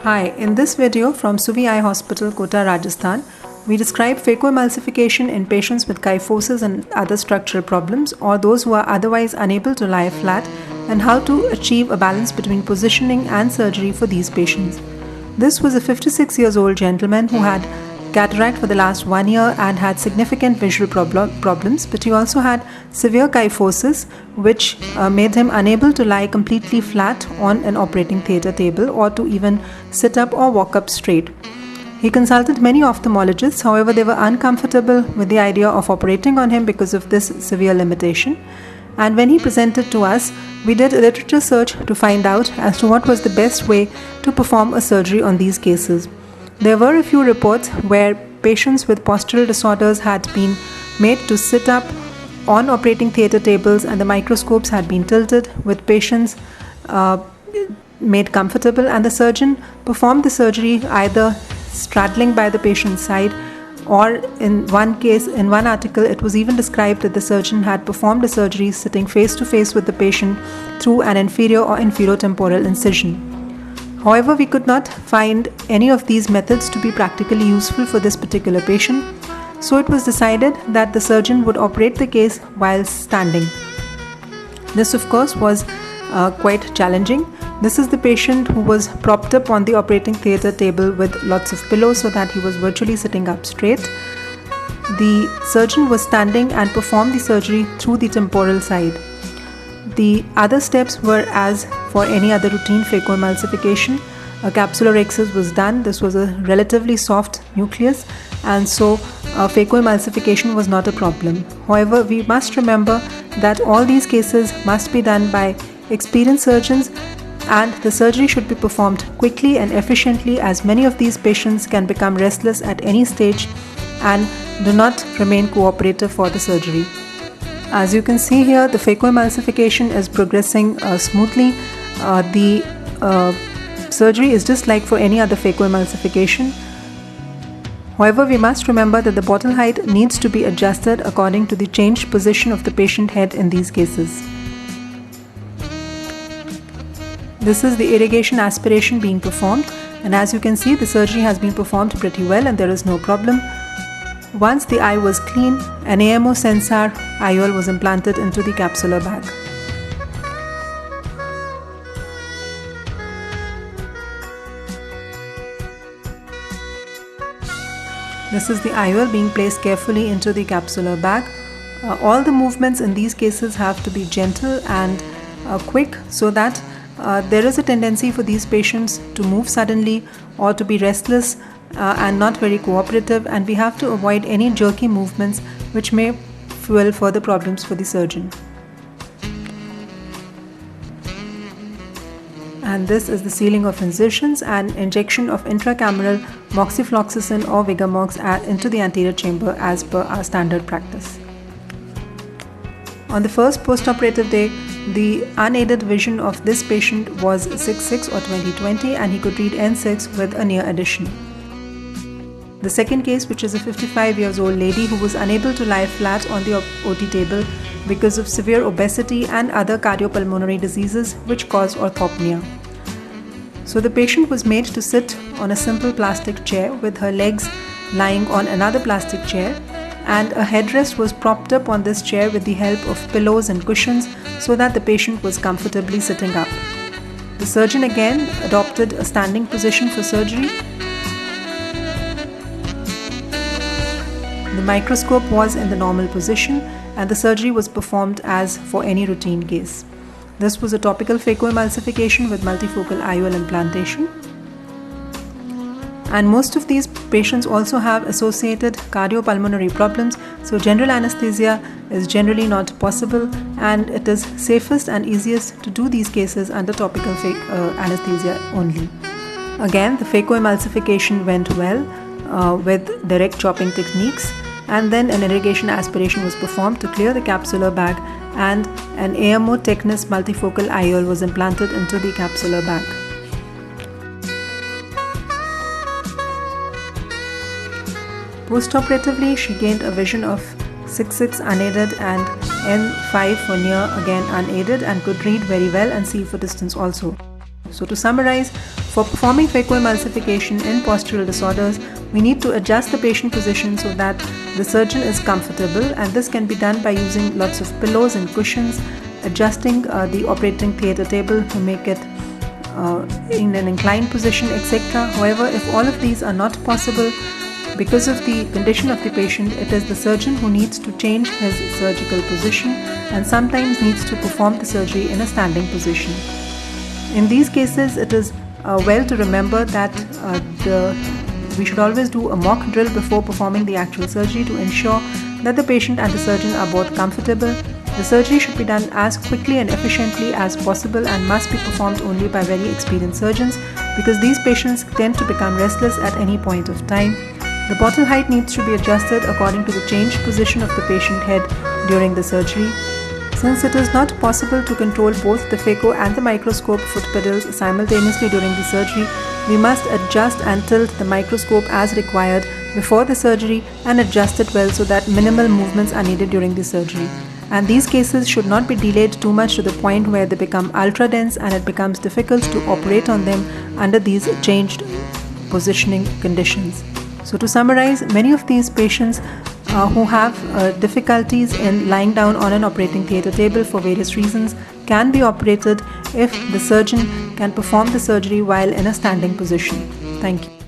Hi, in this video from Suvi Eye Hospital, Kota, Rajasthan, we describe phacoemulsification in patients with kyphosis and other structural problems or those who are otherwise unable to lie flat and how to achieve a balance between positioning and surgery for these patients. This was a 56 years old gentleman who had cataract for the last 1 year and had significant visual problems, but he also had severe kyphosis which made him unable to lie completely flat on an operating theatre table or to even sit up or walk up straight. He consulted many ophthalmologists, however they were uncomfortable with the idea of operating on him because of this severe limitation. And when he presented to us, we did a literature search to find out as to what was the best way to perform a surgery on these cases. There were a few reports where patients with postural disorders had been made to sit up on operating theatre tables and the microscopes had been tilted with patients made comfortable, and the surgeon performed the surgery either straddling by the patient's side, or in one case, in one article, it was even described that the surgeon had performed the surgery sitting face to face with the patient through an inferior or inferiotemporal incision. However, we could not find any of these methods to be practically useful for this particular patient, so it was decided that the surgeon would operate the case while standing. This, of course, was quite challenging. This is the patient who was propped up on the operating theatre table with lots of pillows so that he was virtually sitting up straight. The surgeon was standing and performed the surgery through the temporal side. The other steps were as for any other routine phacoemulsification. A capsulorhexis was done. This was a relatively soft nucleus, and so phacoemulsification was not a problem. However, we must remember that all these cases must be done by experienced surgeons, and the surgery should be performed quickly and efficiently, as many of these patients can become restless at any stage and do not remain cooperative for the surgery. As you can see here, the phacoemulsification is progressing smoothly. The surgery is just like for any other phacoemulsification. However, we must remember that the bottle height needs to be adjusted according to the changed position of the patient head in these cases. This is the irrigation aspiration being performed, and as you can see, the surgery has been performed pretty well and there is no problem. Once the eye was clean, an AMO Sensar IOL was implanted into the capsular bag. This is the IOL being placed carefully into the capsular bag. All the movements in these cases have to be gentle and quick, so that there is a tendency for these patients to move suddenly or to be restless and not very cooperative, and we have to avoid any jerky movements which may fuel further problems for the surgeon. And this is the sealing of incisions and injection of intracameral moxifloxacin or Vigamox into the anterior chamber as per our standard practice. On the first postoperative day, the unaided vision of this patient was 6/6 or 20/20, and he could read N6 with a near addition. The second case, which is a 55 years old lady who was unable to lie flat on the OT table because of severe obesity and other cardiopulmonary diseases which caused orthopnea. So the patient was made to sit on a simple plastic chair with her legs lying on another plastic chair, and a headrest was propped up on this chair with the help of pillows and cushions so that the patient was comfortably sitting up. The surgeon again adopted a standing position for surgery. The microscope was in the normal position and the surgery was performed as for any routine case. This was a topical phacoemulsification with multifocal IOL implantation. And most of these patients also have associated cardiopulmonary problems, so general anesthesia is generally not possible, and it is safest and easiest to do these cases under topical anesthesia only. Again, the phacoemulsification went well with direct chopping techniques, and then an irrigation aspiration was performed to clear the capsular bag, and an AMO Technis multifocal IOL was implanted into the capsular bag. Postoperatively, she gained a vision of 6/6 unaided and N5 for near, again unaided, and could read very well and see for distance also. So to summarize, For performing phacoemulsification in postural disorders, we need to adjust the patient position so that the surgeon is comfortable, and this can be done by using lots of pillows and cushions, adjusting the operating theatre table to make it in an inclined position, etc. However, if all of these are not possible because of the condition of the patient, it is the surgeon who needs to change his surgical position and sometimes needs to perform the surgery in a standing position. In these cases, it is well to remember that we should always do a mock drill before performing the actual surgery to ensure that the patient and the surgeon are both comfortable. The surgery should be done as quickly and efficiently as possible and must be performed only by very experienced surgeons, because these patients tend to become restless at any point of time. The bottle height needs to be adjusted according to the changed position of the patient head during the surgery. Since it is not possible to control both the phaco and the microscope foot pedals simultaneously during the surgery, we must adjust and tilt the microscope as required before the surgery and adjust it well so that minimal movements are needed during the surgery. And these cases should not be delayed too much to the point where they become ultra dense and it becomes difficult to operate on them under these changed positioning conditions. So to summarize, many of these patients who have difficulties in lying down on an operating theatre table for various reasons can be operated if the surgeon can perform the surgery while in a standing position. Thank you.